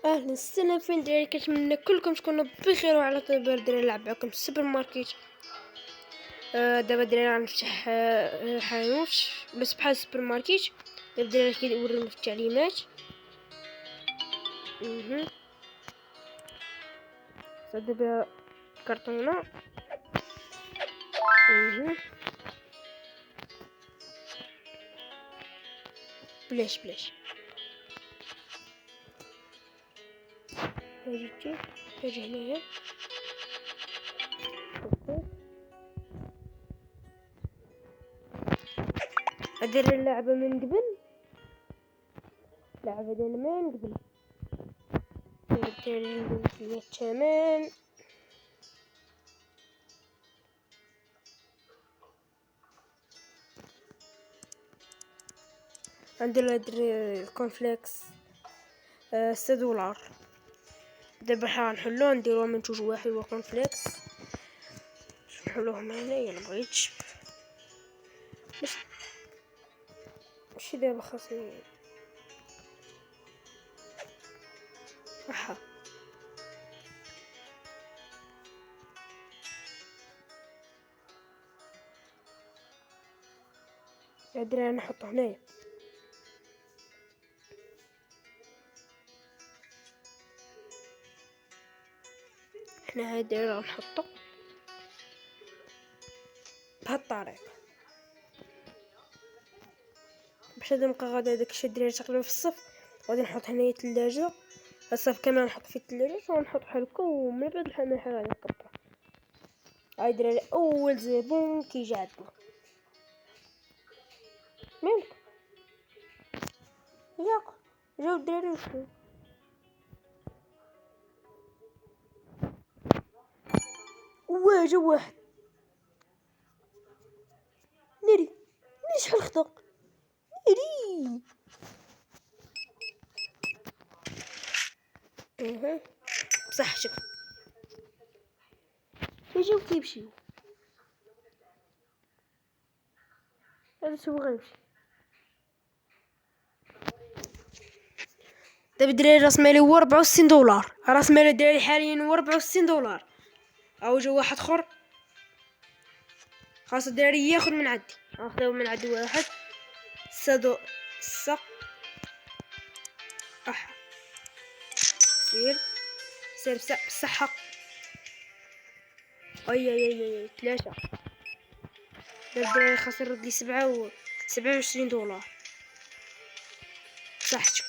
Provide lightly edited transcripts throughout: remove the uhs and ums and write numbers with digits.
اهلا السنة فين دراري، كنتمنى كلكم تكونوا بخير وعلى طيب. دراري نلعب معكم السوبر ماركت. دابا دراري غنفتح حانوت بس بحال السوبر ماركت. دابا دراري كيورينا في التعليمات. دابا كرتونة. بلاش اجي هنايا. ادير اللعبة من قبل، اللعبة ديال من قبل. ندير الثمن. ندير الكونفليكس $6. دابا حنا نحلوه نديروه من جوج واحد هو كونفليكس. نحلوهم هنا. يلا بغيتش ماشي دابا خاصني احا الدراري نحطو هنايا. حنا هاد الدراري غنحطو بهاد الطريقة باش هذا نبقى غادي داكشي الدراري تقريبا في الصف. غادي نحط هنايا الثلاجة، الصف كامل نحط فيه الثلاجة ونحط بحال هكا، ومن بعد الحال غادي نكبر. هاي دراري اول زبون كيجي عندنا. مالك ياك جاو الدراري وشنو؟ جا واحد ناري شحال خطا ناري. بصحتك يجيو كيمشيو. هذا شو غيمشي. دابا الدراري راس مالي هو $64. راس مالي الدراري حاليا هو $64. او جا واحد اخر خاص الدراري ياخذ من عندي. ناخذ من عندي واحد صدو صق سير بصحة. اي 3. الدراري خاص يرد لي $27. بصحتك.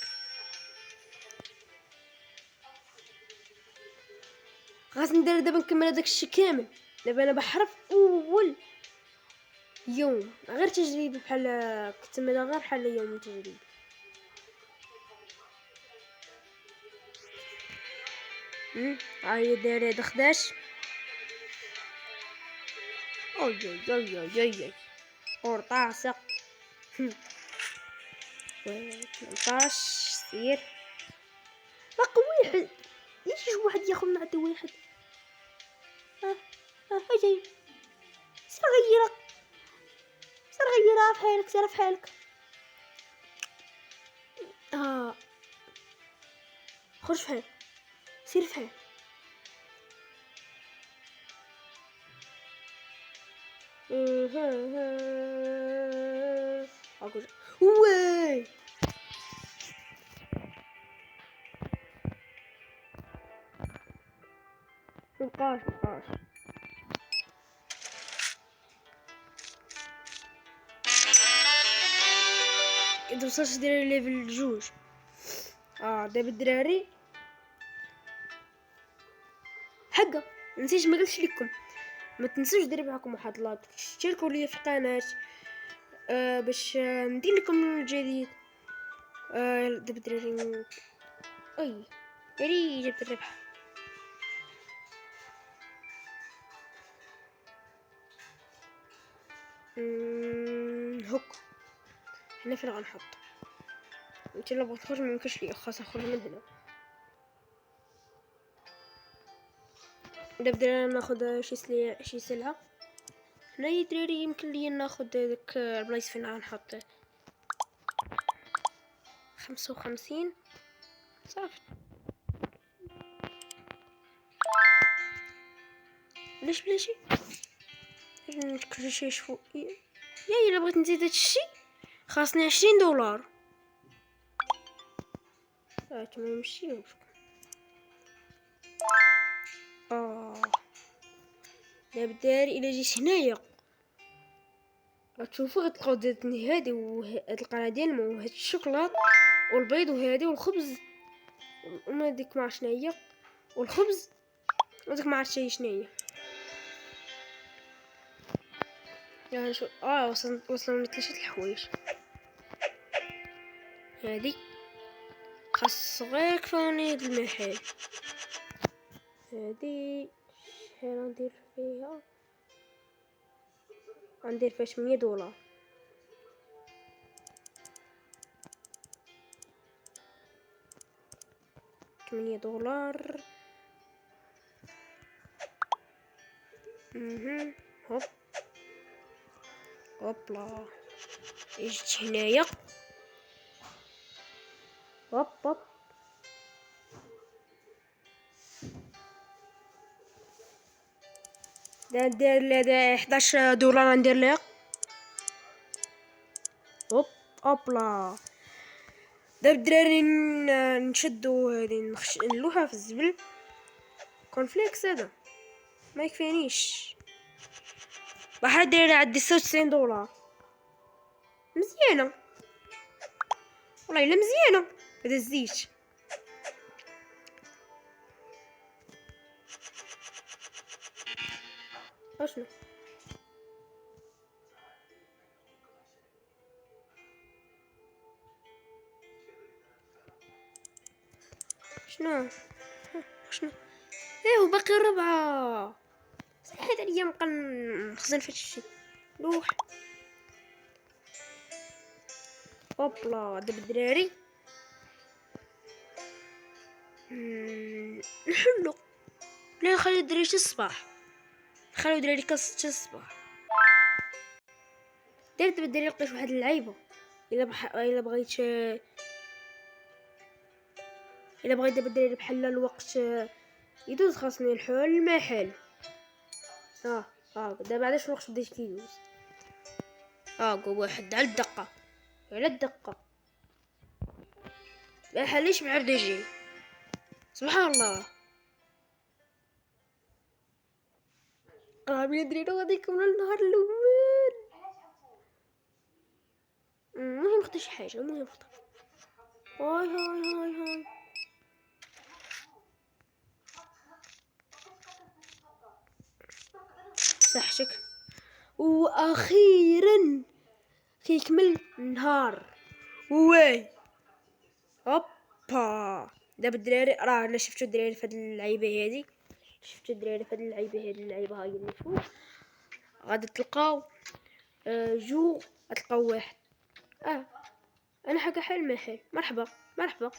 خاص ندير دابا نكمل هذاك الشيء كامل. دابا انا بحرف اول يوم غير تجريبي بحال كنت غير بحال يوم تجريبي. هاي داير هذا 11. اوي قرطاسة. 18 سير باقي واحد. يجي واحد ياخذ من عندي واحد. اجي سير غيرها في حالك. سير في حالك. خرج في حالك. سير في حالك. وي مبقاش كنت وصلت دراري ليفل 2. دابا الدراري حقا نسيت ما قلتش لكم ما تنسوش ديروا معكم واحد لايك، تشتركوا لي في القناه باش ندير لكم الجديد. دابا الدراري جبت الربح. هوك هنا فين غنحط. انت لو بغيت تخرج ميمكنش ليا، خاص نخرج من هنا. دابا دراري ناخذ شي سلعه. هنايا دراري يمكن ليا ناخذ داك البلايص فين غنحط 55 صافي. بلاش بلاشي كل شي يشوفو يا الا بغيت نزيد هادشي خاصني 20 دولار. ما يمشيوش. دابا الدراري الا جيت هنايا غتشوفوا غتلقاو داتني هادي وهاد القناه ديال الماء وهاد الشوكولات والبيض وهادي والخبز وما ديك ما شناهي والخبز وديك ما عرفتش هي شناهي. يعني شو وصلنا 3 الحوايج. هادي خاص غير يكفوني هاد المحل. هادي شحال ندير فيها؟ غندير فيها 8 دولار. 8 دولار. هوب هوبلا جيت هنايا هوب هوب ندير لها 11 دولار ندير لها هوب هوبلا. دابا الدراري نشدو هادي نلوحها في الزبل. كونفليكس هذا ما يكفينيش. واحد دايره عندي 96 دولار مزيانه والله الا مزيانه. هذا الزيت اشنو شنو شنو ايه باقي ربعة. صحيت عليا نبقى نخزن في هادشي. لوح هوبلا. دابا الدراري نحلو لا نخلي الدراري حتى الصباح. نخليو الدراري حتى الصباح. دابا الدراري لقيت واحد اللعيبه. الا بغيت دابا الدراري بحال الوقت يدوز خاصني نحل المحل. دابا علاش الوقت بديت كيدوز. قول واحد على الدقه على الدقه ما حليش مع الدجي. سبحان الله. راه يدري غادي يكون النهار الاول. المهم خدي شي حاجه. المهم خدي هاي هاي هاي هاي صحتك. واخيرا كيكمل النهار. واي هوبا. دابا الدراري راه الا شفتو الدراري في هاد اللعيبه هادي اللعيبه هاي اللي فوق غادي تلقاو جو غتلقاو واحد. انا حاجه حل المحل. مرحبا مرحبا.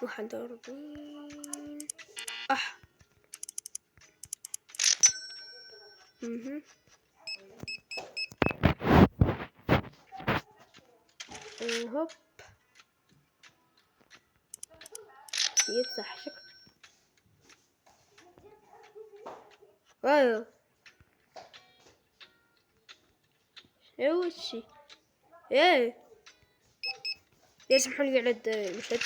واحد وربعين. هوب يفتح شك. ايوه شنو هادشي؟ يا سمحوا لي على المشهد.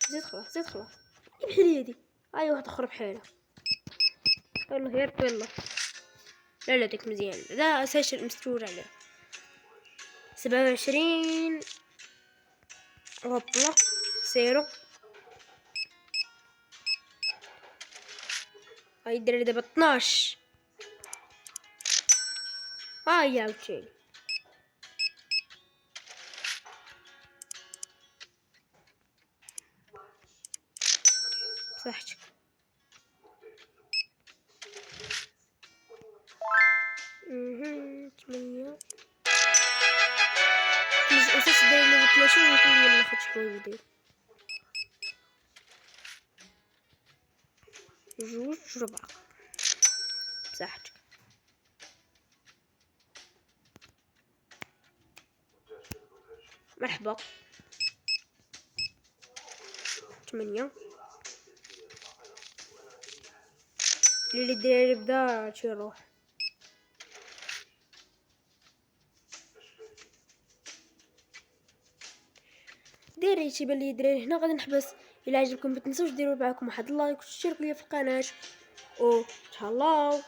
زيد خلاص بحال هادي. واحد اخر بحالها. يلا يلا لا ديك مزيان. لا اساس مستور عليه 27. هوبلا سيرو. هاي الدراري دابا 12. يا وتشيل صحتك. تمنية أساس داير لي 30 يمكن لي ناخد شوية فيديو. جوج 4 بصحتك. مرحبا. 8 اللي الدراري بدا تيروح. دايرين تيبان لي الدراري هنا غادي نحبس. الا عجبكم ما تنسوش ديروا معكم واحد لايك وتشتركوا لي في القناه، و تهلاو.